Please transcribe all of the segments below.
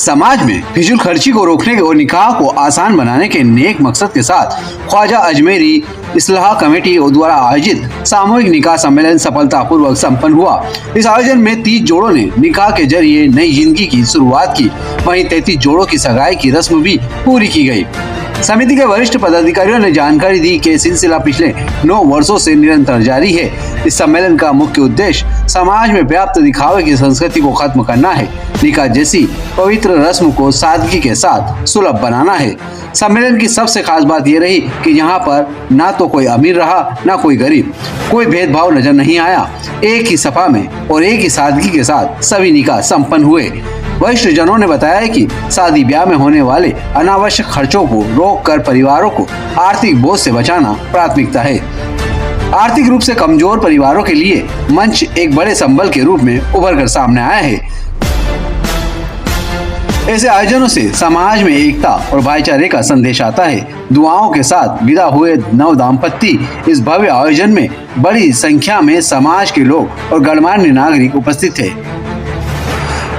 समाज में फिजूल खर्ची को रोकने और निकाह को आसान बनाने के नेक मकसद के साथ ख्वाजा अजमेरी इस्लाह कमेटी द्वारा आयोजित सामूहिक निकाह सम्मेलन सफलतापूर्वक संपन्न हुआ। इस आयोजन में 30 जोड़ों ने निकाह के जरिए नई जिंदगी की शुरुआत की, वहीं 33 जोड़ों की सगाई की रस्म भी पूरी की गई। समिति के वरिष्ठ पदाधिकारियों ने जानकारी दी कि सिलसिला पिछले 9 वर्षों से निरंतर जारी है। इस सम्मेलन का मुख्य उद्देश्य समाज में व्याप्त दिखावे की संस्कृति को खत्म करना है, निकाह जैसी पवित्र रस्म को सादगी के साथ सुलभ बनाना है। सम्मेलन की सबसे खास बात ये रही कि यहाँ पर ना तो कोई अमीर रहा ना कोई गरीब, कोई भेदभाव नजर नहीं आया। एक ही सफा में और एक ही सादगी के साथ सभी निकाह संपन्न हुए। वरिष्ठ जनों ने बताया कि शादी ब्याह में होने वाले अनावश्यक खर्चों को रोककर परिवारों को आर्थिक बोझ से बचाना प्राथमिकता है। आर्थिक रूप से कमजोर परिवारों के लिए मंच एक बड़े संबल के रूप में उभर कर सामने आया है। ऐसे आयोजनों से समाज में एकता और भाईचारे का संदेश आता है। दुआओं के साथ विदा हुए नव दाम्पत्य इस भव्य आयोजन में बड़ी संख्या में समाज के लोग और गणमान्य नागरिक उपस्थित थे।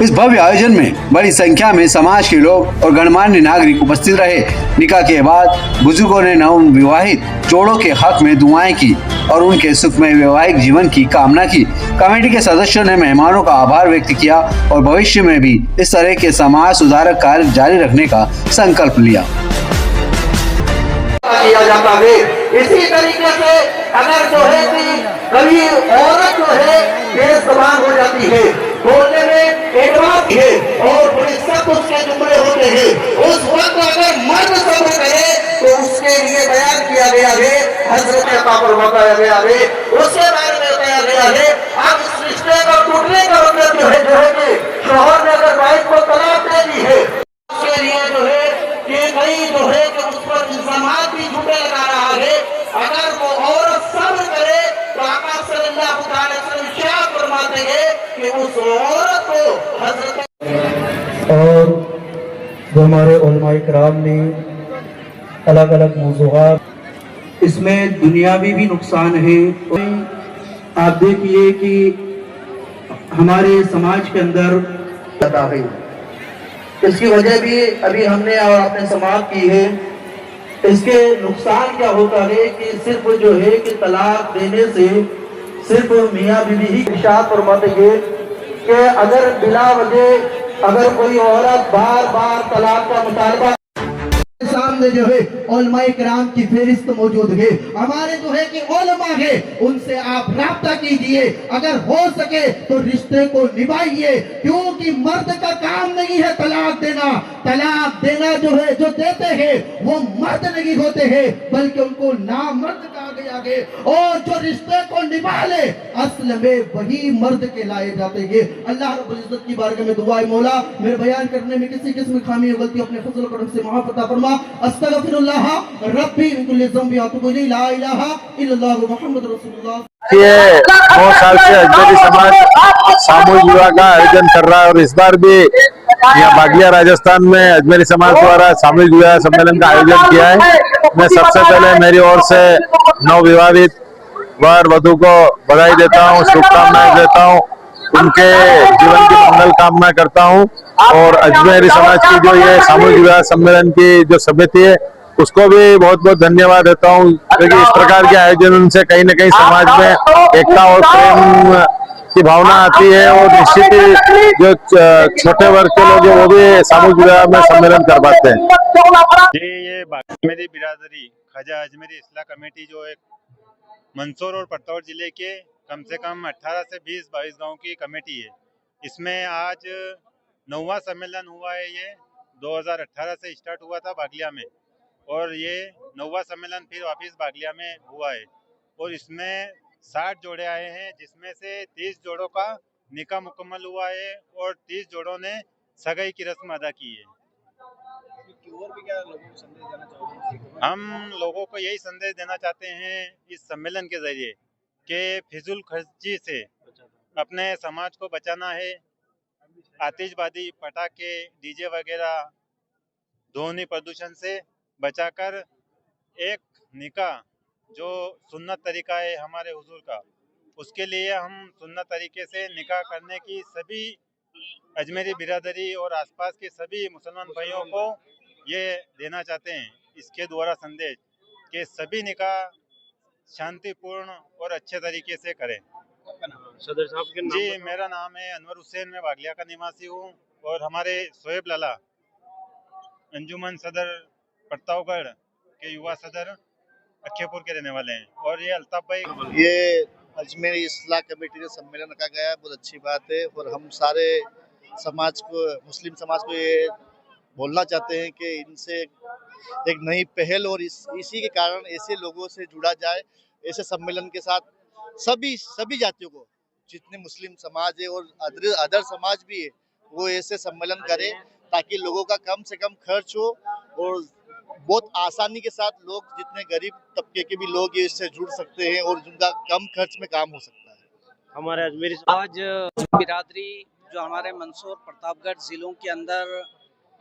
इस भव्य आयोजन में बड़ी संख्या में समाज के लोग और गणमान्य नागरिक उपस्थित रहे। निकाह के बाद बुजुर्गों ने नव विवाहित जोड़ों के हक में दुआएं की और उनके सुखमय वैवाहिक जीवन की कामना की। कमेटी के सदस्यों ने मेहमानों का आभार व्यक्त किया और भविष्य में भी इस तरह के समाज सुधारक कार्य जारी रखने का संकल्प लिया। किया जाता है। इसी तरीके से अगर जो है कि कभी औरत जो है बेज़बान हो जाती है, बोलने में एडवांस है और बड़े सब उसके जुमले होते हैं, उस वक्त अगर मर्द सब्र करे तो उसके लिए बयान किया गया है, हजरत अता फरमाया गया है, उसके बारे में बताया गया है। अब इस रिश्ते को टूटने का मतलब जो है कि शोहर ने अगर वाइफ को तलाक दे दी है, उसके लिए जो है कि कई जो है कि उस पर इल्जामात भी झूठे लगा रहा है। अगर वो औरत सब्र करे तो आका सल्लल्लाहु अलैहि वसल्लम क्या फरमाते हैं कि उस औरत को हजरत और जो हमारे उलमाए किराम ने अलग अलग मौज़ूआत, इसमें दुनियावी भी नुकसान है। आप देखिए कि हमारे समाज के अंदर पता है, इसकी वजह भी अभी हमने और आपने समाप्त की है। इसके नुकसान क्या होता है कि सिर्फ जो है कि तलाक देने से सिर्फ मियाँ बीवी ही इरशाद फरमाते हैं कि अगर बिला वजह अगर कोई औरत बार बार तलाक का मुतालबा, सामने जो है उलमाए किराम की फहरिस्त मौजूद है। हमारे जो है कि उलमा है, उनसे आप राब्ता कीजिए, अगर हो सके तो रिश्ते को निभाइए, क्योंकि मर्द का काम नहीं है तलाक देना। तलाक देना जो है, जो देते हैं वो मर्द नहीं होते हैं, बल्कि उनको नामर्द कहा गया है। और जो रिश्ते को निभा ले असल में वही मर्द के लाए जाते हैं। अल्लाह रब्बुल इज्जत की बारगाह में दुआ है, मौला मेरे बयान करने में किसी किस्म की खामी गलती अपने फजल करम से माफ अता फरमा। अस्तगफिरुल्लाह रब्बी मिन कुल्ली ज़ंबि व अतूबु इलैहि, ला इलाहा इल्लल्लाह मुहम्मद रसूलुल्लाह। ये 9 साल से अजमेरी समाज सामूहिक विवाह का आयोजन कर रहा है और इस बार भी यहाँ बागलिया राजस्थान में अजमेरी समाज द्वारा सामूहिक विवाह सम्मेलन का आयोजन किया है। मैं सबसे पहले मेरी ओर से नवविवाहित वर वधू को बधाई देता हूँ, शुभकामनाएं देता हूँ, उनके जीवन की मंगल कामना करता हूँ। और अजमेरी समाज की जो ये सामूहिक विवाह सम्मेलन की जो समिति है उसको भी बहुत बहुत धन्यवाद देता हूँ, क्योंकि इस प्रकार के आयोजन से कहीं न कहीं समाज में एकता और प्रेम की भावना आती है और निश्चित ही जो छोटे वर्ग के लोग हैं वो भी सामूहिक विवाह में सम्मेलन कर पाते हैं। ये अजमेरी बिरादरी ख्वाजा अजमेरी इस्लाह कमेटी जो एक मंदसौर और पड़तौर जिले के कम से कम 18 से 20-22 गांव की कमेटी है। इसमें आज 9वां सम्मेलन हुआ है। ये 2018 से स्टार्ट हुआ था बागलिया में और ये 9वां सम्मेलन फिर वापस बागलिया में हुआ है। और इसमें 60 जोड़े आए हैं, जिसमें से 30 जोड़ों का निकाह मुकम्मल हुआ है और 30 जोड़ों ने सगाई की रस्म अदा की है। और भी क्या लोगों को संदेश देना चाहोगे? हम लोगों को यही संदेश देना चाहते हैं इस सम्मेलन के जरिए कि फिजूल खर्ची से अपने समाज को बचाना है। आतिशबाजी, पटाखे, डीजे वगैरह, ध्वनि प्रदूषण से बचाकर एक निकाह जो सुन्नत तरीका है हमारे हुजूर का, उसके लिए हम सुन्नत तरीके से निकाह करने की सभी अजमेरी बिरादरी और आसपास के सभी मुसलमान भाइयों को ये देना चाहते हैं इसके द्वारा संदेश कि सभी निकाह शांतिपूर्ण और अच्छे तरीके से करें। सदर साहब के नाम जी, मेरा नाम है अनवर हुसैन, मैं बागलिया का निवासी हूँ और हमारे शोएब लाला अंजुमन सदर प्रतापगढ़ के युवा सदर अक्खेपुर के रहने वाले हैं और ये अल्ताफ भाई ये अजमेरी इस्लाह कमेटी का सम्मेलन रखा गया है, बहुत अच्छी बात है। और हम सारे समाज को, मुस्लिम समाज को ये बोलना चाहते हैं कि इनसे एक नई पहल और इसी के कारण ऐसे लोगों से जुड़ा जाए। ऐसे सम्मेलन के साथ सभी जातियों को, जितने मुस्लिम समाज है और अदर समाज भी है, वो ऐसे सम्मेलन करें ताकि लोगों का कम से कम खर्च हो और बहुत आसानी के साथ लोग, जितने गरीब तबके के भी लोग ये इससे जुड़ सकते हैं और जिनका कम खर्च में काम हो सकता है। हमारे अजमेरी आज बिरादरी जो हमारे मंदसौर प्रतापगढ़ ज़िलों के अंदर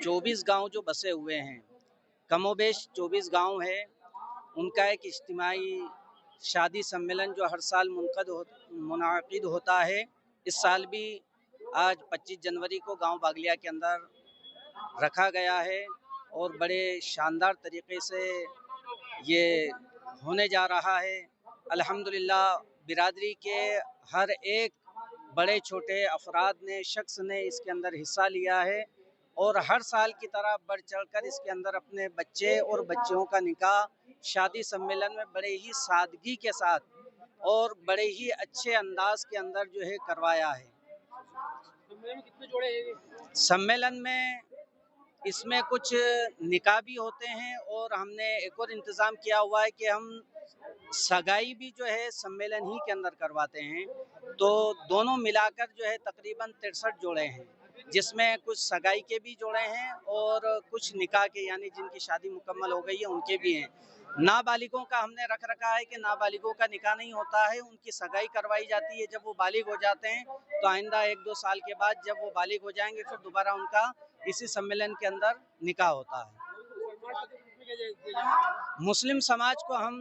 24 गांव जो बसे हुए हैं, कमोबेश 24 गांव है, उनका एक इज्तिमाई शादी सम्मेलन जो हर साल मुनाकिद होता है। इस साल भी आज 25 जनवरी को गांव बागलिया के अंदर रखा गया है और बड़े शानदार तरीके से ये होने जा रहा है। अल्हम्दुलिल्लाह बिरादरी के हर एक बड़े छोटे अफराद ने, शख्स ने इसके अंदर हिस्सा लिया है और हर साल की तरह बढ़ चढ़कर इसके अंदर अपने बच्चे और बच्चियों का निकाह शादी सम्मेलन में बड़े ही सादगी के साथ और बड़े ही अच्छे अंदाज के अंदर जो है करवाया है। सम्मेलन में इसमें कुछ निकाह भी होते हैं और हमने एक और इंतज़ाम किया हुआ है कि हम सगाई भी जो है सम्मेलन ही के अंदर करवाते हैं। तो दोनों मिलाकर जो है तकरीबन 63 जोड़े हैं, जिसमें कुछ सगाई के भी जोड़े हैं और कुछ निकाह के, यानी जिनकी शादी मुकम्मल हो गई है उनके भी हैं। नाबालिगों का हमने रख रखा है कि नाबालिगों का निकाह नहीं होता है, उनकी सगाई करवाई जाती है। जब वो बालिग हो जाते हैं तो आइंदा 1-2 साल के बाद जब वो बालिग हो जाएंगे फिर दोबारा उनका इसी सम्मेलन के अंदर निकाह होता है। मुस्लिम समाज को हम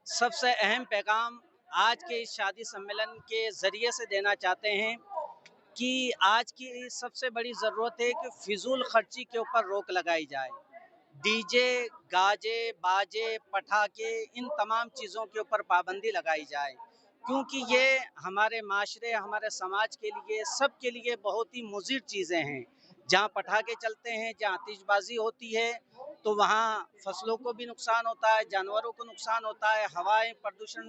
सबसे अहम पैगाम आज के इस शादी सम्मेलन के ज़रिए से देना चाहते हैं कि आज की सबसे बड़ी ज़रूरत है कि फिजूल खर्ची के ऊपर रोक लगाई जाए। डीजे, गाजे, बाजे, पटाखे, इन तमाम चीज़ों के ऊपर पाबंदी लगाई जाए, क्योंकि ये हमारे माशरे, हमारे समाज के लिए, सब के लिए बहुत ही मुज़िर चीज़ें हैं। जहाँ पटाखे चलते हैं, जहाँ आतिशबाजी होती है, तो वहाँ फसलों को भी नुकसान होता है, जानवरों को नुकसान होता है, हवाएं प्रदूषण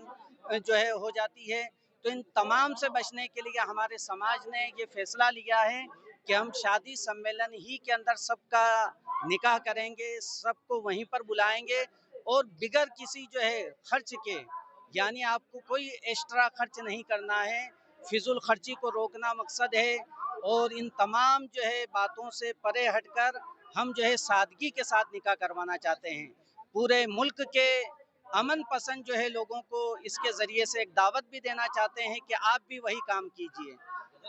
जो है हो जाती है। तो इन तमाम से बचने के लिए हमारे समाज ने ये फैसला लिया है कि हम शादी सम्मेलन ही के अंदर सबका निकाह करेंगे, सबको वहीं पर बुलाएंगे और बिगर किसी जो है खर्च के, यानी आपको कोई एक्स्ट्रा खर्च नहीं करना है, फिजूल खर्ची को रोकना मकसद है। और इन तमाम जो है बातों से परे हटकर हम जो है सादगी के साथ निकाह करवाना चाहते हैं। पूरे मुल्क के अमन पसंद जो है लोगों को इसके ज़रिए से एक दावत भी देना चाहते हैं कि आप भी वही काम कीजिए,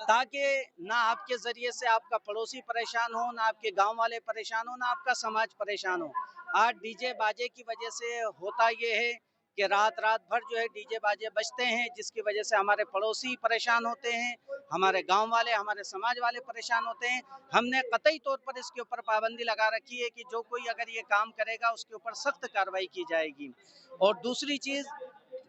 ताकि ना आपके ज़रिए से आपका पड़ोसी परेशान हो, ना आपके गांव वाले परेशान हो, ना आपका समाज परेशान हो। आज डीजे बाजे की वजह से होता ये है कि रात भर जो है डीजे बाजे बजते हैं, जिसकी वजह से हमारे पड़ोसी परेशान होते हैं, हमारे गांव वाले, हमारे समाज वाले परेशान होते हैं। हमने कतई तौर पर इसके ऊपर पाबंदी लगा रखी है कि जो कोई अगर ये काम करेगा उसके ऊपर सख्त कार्रवाई की जाएगी। और दूसरी चीज़,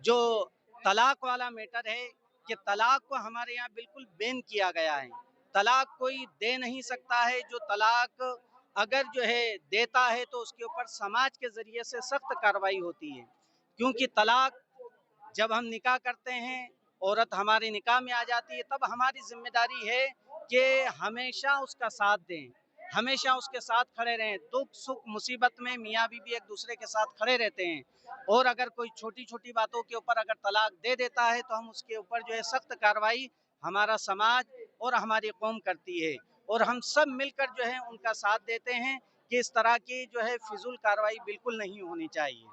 जो तलाक वाला मैटर है कि तलाक को हमारे यहाँ बिल्कुल बैन किया गया है। तलाक कोई दे नहीं सकता है। जो तलाक अगर जो है देता है तो उसके ऊपर समाज के ज़रिए से सख्त कार्रवाई होती है, क्योंकि तलाक जब हम निकाह करते हैं, औरत हमारे निकाह में आ जाती है, तब हमारी जिम्मेदारी है कि हमेशा उसका साथ दें, हमेशा उसके साथ खड़े रहें। दुख सुख मुसीबत में मियाँ बीवी एक दूसरे के साथ खड़े रहते हैं। और अगर कोई छोटी छोटी बातों के ऊपर अगर तलाक दे देता है तो हम उसके ऊपर जो है सख्त कार्रवाई हमारा समाज और हमारी कौम करती है। और हम सब मिलकर जो है उनका साथ देते हैं कि इस तरह की जो है फिजूल कार्रवाई बिल्कुल नहीं होनी चाहिए।